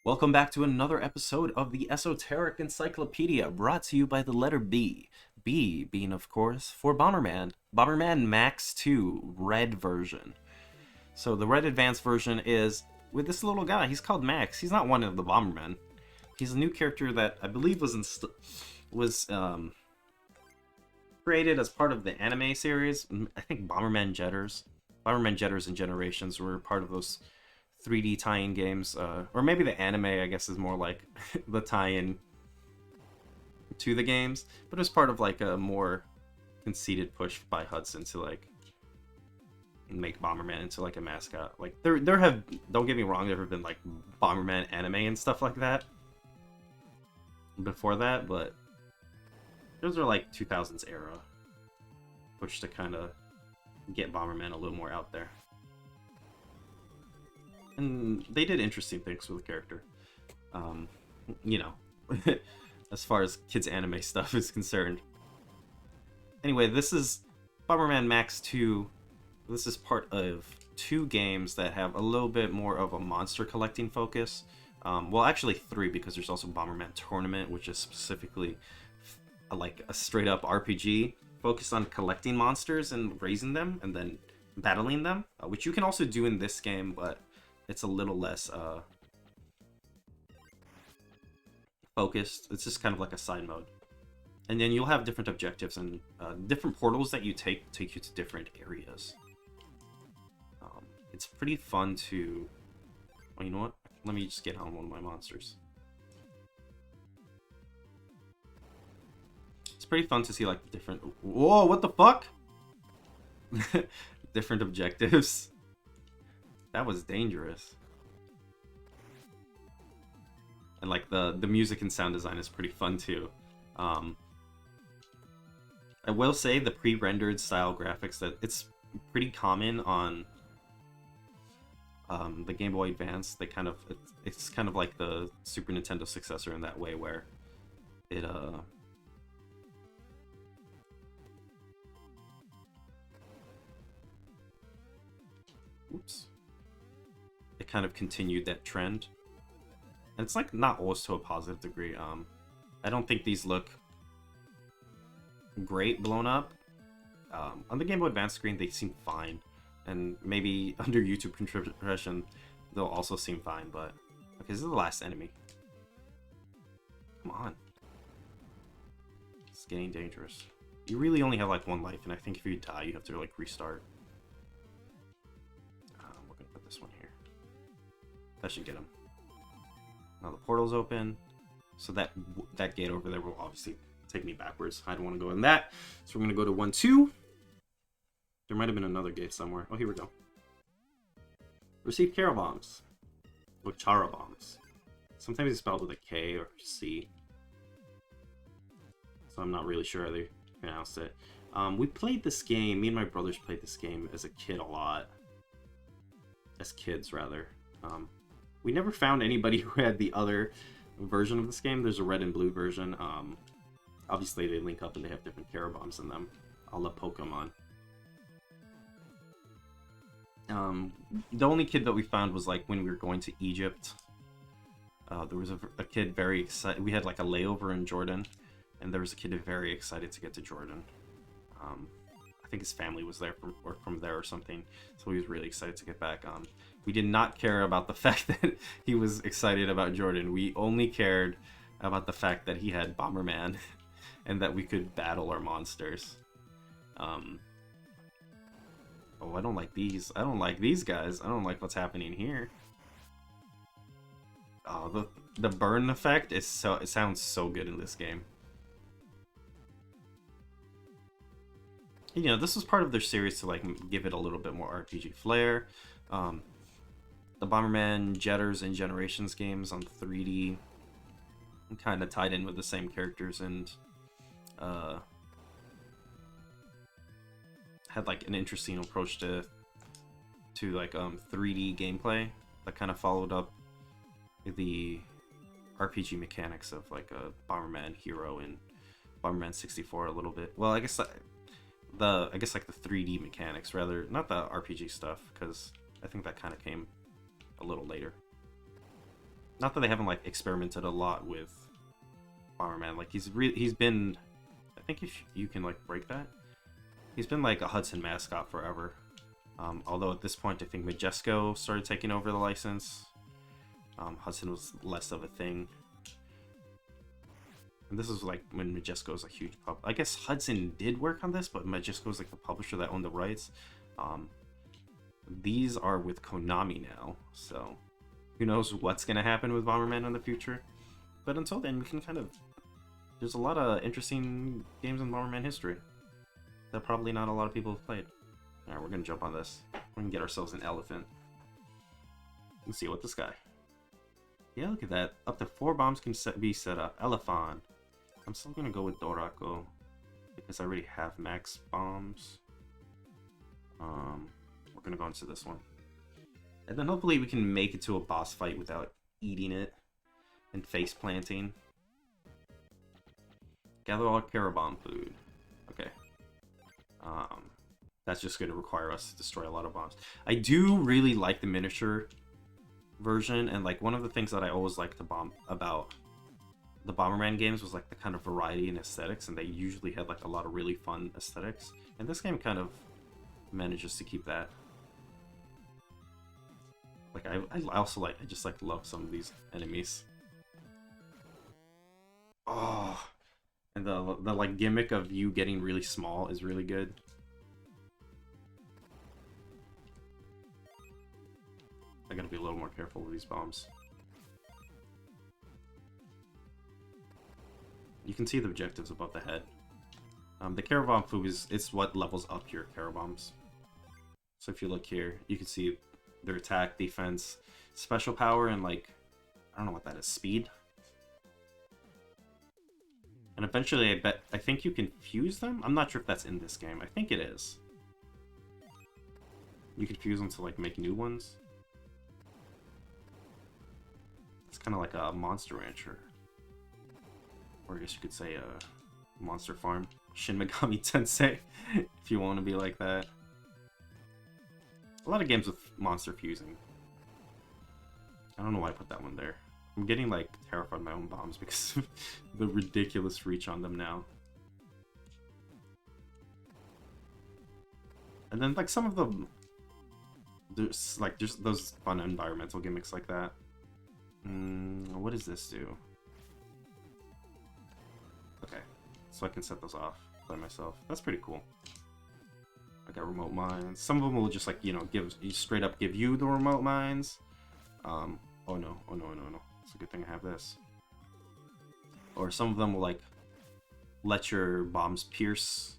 Welcome back to another episode of the Esoteric Encyclopedia, brought to you by the letter B. B being, of course, for Bomberman. Bomberman Max 2 Red version. So the Red Advanced version is with this little guy. He's called Max. He's not one of the Bombermen. He's a new character that I believe was created as part of the anime series. I think Bomberman Jetters. Bomberman Jetters and Generations were part of those 3D tie-in games, or maybe the anime, I guess, is more like the tie-in to the games, but it was part of like a more conceited push by Hudson to like make Bomberman into like a mascot. Like there have, don't get me wrong, there have been like Bomberman anime and stuff like that before that, but those are like 2000s era push to kind of get Bomberman a little more out there. And they did interesting things with the character. You know, as far as kids' anime stuff is concerned. Anyway, this is Bomberman Max 2. This is part of two games that have a little bit more of a monster collecting focus. Well, actually three, because there's also Bomberman Tournament, which is specifically like a straight up RPG focused on collecting monsters and raising them and then battling them, which you can also do in this game, but it's a little less focused. It's just kind of like a side mode. And then you'll have different objectives and different portals that you take you to different areas. It's pretty fun to... Well, you know what? Let me just get on one of my monsters. It's pretty fun to see like different... Whoa, what the fuck? Different objectives. That was dangerous. And like the music and sound design is pretty fun too. I will say the pre-rendered style graphics, that it's pretty common on the Game Boy Advance. They kind of, it's kind of like the Super Nintendo successor in that way, where it oops. It kind of continued that trend. And it's like not always to a positive degree. I don't think these look great blown up. On the Game Boy Advance screen, they seem fine. And maybe under YouTube compression, they'll also seem fine, but... Okay, this is the last enemy. Come on. It's getting dangerous. You really only have like one life, and I think if you die, you have to like restart. We're gonna put this one here. That should get him. Now the portal's open, so that gate over there will obviously take me backwards. I don't want to go in that, so we're gonna go to 1-2. There might have been another gate somewhere. Oh, here we go. Receive Kara bombs. Or Chara bombs. Sometimes it's spelled with a K or C. So I'm not really sure how they pronounced it. We played this game, me and my brothers played this game as a kid a lot. As kids, rather. We never found anybody who had the other version of this game. There's a red and blue version. Obviously they link up and they have different Kara bombs in them. A la Pokemon. The only kid that we found was like when we were going to Egypt. There was a kid very excited. We had like a layover in Jordan, and there was a kid very excited to get to Jordan. I think his family was there from there or something, so he was really excited to get back. We did not care about the fact that he was excited about Jordan. We only cared about the fact that he had Bomberman and that we could battle our monsters. Oh, I don't like these. I don't like these guys. I don't like what's happening here. Oh, the burn effect is so... It sounds so good in this game. You know, this was part of their series to like give it a little bit more RPG flair. The Bomberman Jetters and Generations games on 3D kind of tied in with the same characters and had like an interesting approach to like 3D gameplay that kind of followed up the RPG mechanics of like a Bomberman Hero and Bomberman 64 a little bit. Well, I guess like the 3D mechanics rather, not the RPG stuff, because I think that kind of came a little later. Not that they haven't like experimented a lot with Bomberman. Like he's been, I think if you can like break that, he's been like a Hudson mascot forever. Although at this point I think Majesco started taking over the license. Hudson was less of a thing. And this is like when Majesco was a huge pub. I guess Hudson did work on this, but Majesco was like the publisher that owned the rights. These are with Konami now, so who knows what's gonna happen with Bomberman in the future. But until then, we can kind of... There's a lot of interesting games in Bomberman history that probably not a lot of people have played. Alright, we're gonna jump on this. We're gonna get ourselves an elephant. Let's see what this guy. Yeah, look at that. Up to 4 bombs can be set up. Elephant. I'm still gonna go with Dorako because I already have max bombs. We're gonna go into this one. And then hopefully we can make it to a boss fight without eating it and face planting. Gather all Carabomb food. Okay. That's just going to require us to destroy a lot of bombs. I do really like the miniature version, and like one of the things that I always liked about the Bomberman games was like the kind of variety in aesthetics, and they usually had like a lot of really fun aesthetics. And this game kind of manages to keep that. Like I also like, I just like love some of these enemies. Oh, and the like gimmick of you getting really small is really good. I gotta be a little more careful with these bombs. You can see the objectives above the head. The Carabomb food it's what levels up your Carabombs. So if you look here, you can see their attack, defense, special power, and like, I don't know what that is, speed. And eventually I think you can fuse them? I'm not sure if that's in this game. I think it is. You can fuse them to like make new ones. It's kind of like a Monster Rancher. Or I guess you could say a Monster Farm. Shin Megami Tensei, if you want to be like that. A lot of games with monster fusing. I don't know why I put that one there. I'm getting like terrified of my own bombs because of the ridiculous reach on them now. And then like some of them, there's like just those fun environmental gimmicks like that. What does this do? Okay, so I can set those off by myself. That's pretty cool. I got remote mines. Some of them will just like, you know, straight up give you the remote mines. Oh no, oh no, no, no. It's a good thing I have this. Or some of them will like let your bombs pierce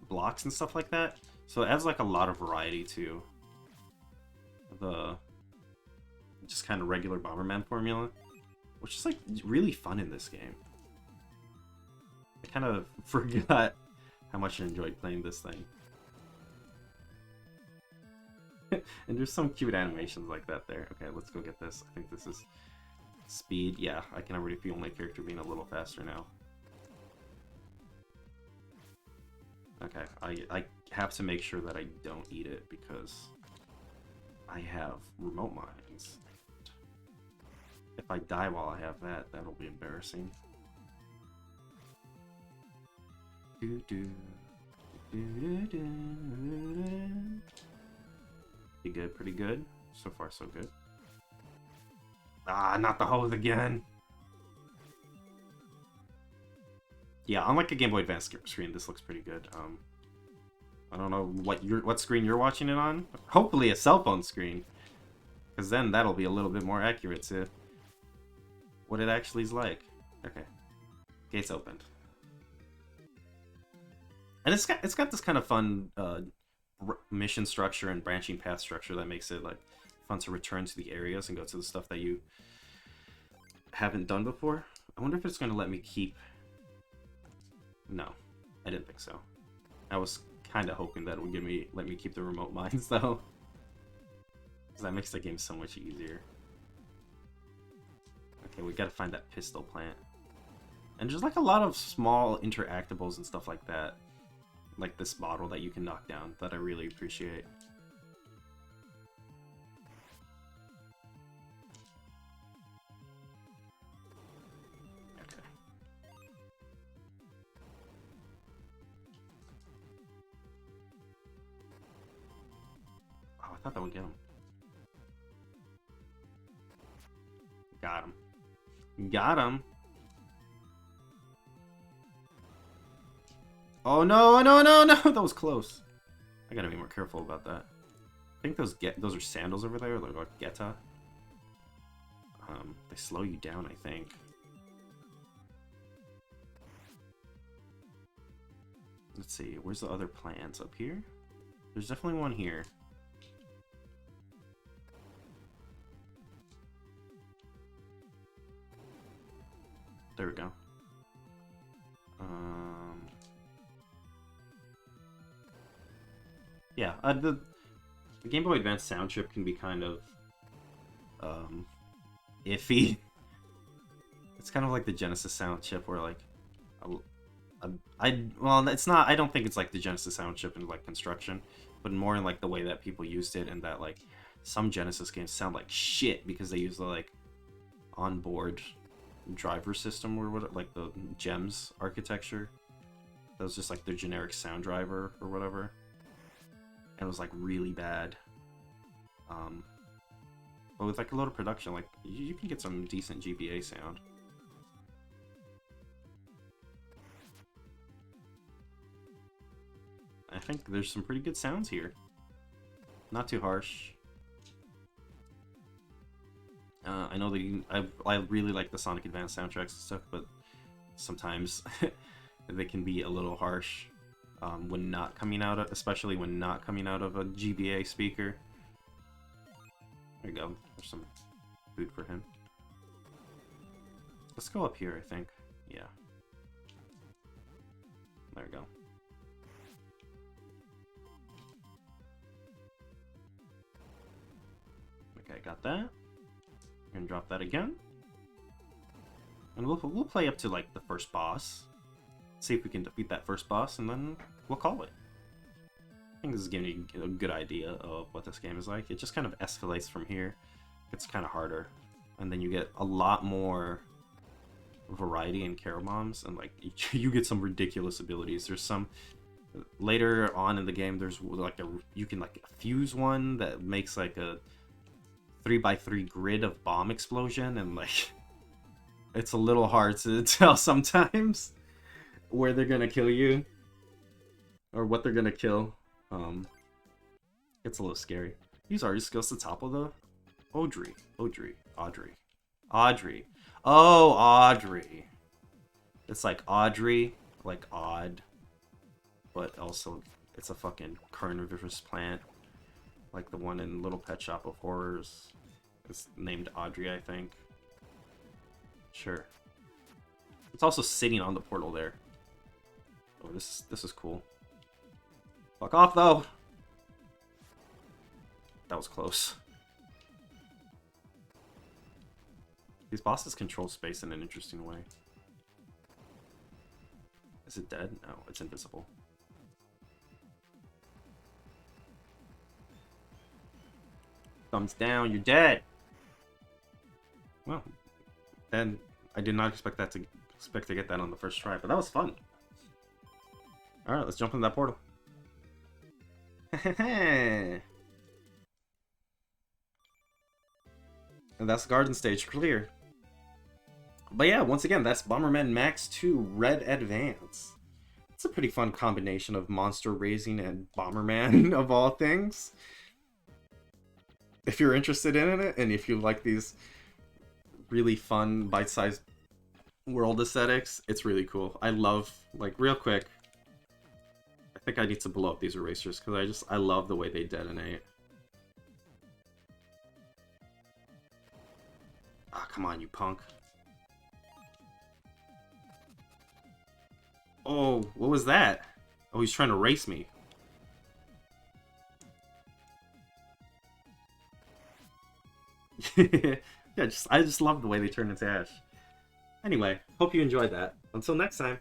blocks and stuff like that. So it adds like a lot of variety to the just kind of regular Bomberman formula, which is like really fun in this game. I kind of forgot how much I enjoyed playing this thing. And there's some cute animations like that there. Okay, let's go get this. I think this is speed. Yeah, I can already feel my character being a little faster now. Okay, I have to make sure that I don't eat it because I have remote mines. If I die while I have that, that'll be embarrassing. Pretty good, pretty good. So far, so good. Ah, not the hose again! Yeah, unlike a Game Boy Advance screen, this looks pretty good. I don't know what screen you're watching it on. Hopefully a cell phone screen, because then that'll be a little bit more accurate to what it actually is like. Okay, gates opened, and it's got this kind of fun mission structure and branching path structure that makes it like fun to return to the areas and go to the stuff that you haven't done before. I wonder if it's going to let me keep... No, I didn't think so. I was kind of hoping that it would let me keep the remote mines though, because that makes the game so much easier. Okay, we gotta find that pistol plant. And there's like a lot of small interactables and stuff like that. Like this bottle that you can knock down that I really appreciate. thought that would get him. Got him. Got him. Oh no, no, no, no! That was close. I gotta be more careful about that. I think those are sandals over there, they're like geta. They slow you down, I think. Let's see, where's the other plants? Up here? There's definitely one here. There we go. Yeah, the Game Boy Advance sound chip can be kind of iffy. It's kind of like the Genesis sound chip, where like, well, it's not. I don't think it's like the Genesis sound chip in like construction, but more in like the way that people used it, and that like some Genesis games sound like shit because they use the like onboard driver system or what, like the GEMS architecture. That was just like their generic sound driver or whatever. And it was like really bad. But with like a lot of production, like you can get some decent GBA sound. I think there's some pretty good sounds here. Not too harsh. I know that I really like the Sonic Advance soundtracks and stuff, but sometimes they can be a little harsh. When not coming out of, especially when not coming out of a GBA speaker. There you go. There's some food for him. Let's go up here, I think. Yeah. There we go. Okay, got that. I'm gonna drop that again. And we'll play up to like the first boss. See if we can defeat that first boss, and then we'll call it. I think this is giving you a good idea of what this game is like. It just kind of escalates from here. It's kind of harder. And then you get a lot more variety in Carol Bombs, and like you get some ridiculous abilities. There's some later on in the game, there's like you can like fuse one that makes like a 3x3 grid of bomb explosion, and like it's a little hard to tell sometimes where they're gonna kill you or what they're gonna kill. It's a little scary. Use Artist skills to topple the Audrey. Oh, Audrey. It's like Audrey, like odd, but also it's a fucking carnivorous plant, like the one in Little Pet Shop of Horrors. It's named Audrey, I think. Sure. It's also sitting on the portal there. Oh, this is cool. Fuck off, though! That was close. These bosses control space in an interesting way. Is it dead? No, it's invisible. Thumbs down, you're dead! Well, then I did not expect to get that on the first try, but that was fun. Alright, let's jump into that portal. And that's the garden stage clear. But yeah, once again, that's Bomberman Max 2 Red Advance. It's a pretty fun combination of monster raising and Bomberman of all things. If you're interested in it, and if you like these really fun bite-sized world aesthetics, it's really cool. I love, like, real quick, I think I need to blow up these erasers because I love the way they detonate. Ah, come on, you punk. Oh, what was that? Oh, he's trying to race me. Yeah, I just love the way they turn into ash. Anyway, hope you enjoyed that. Until next time.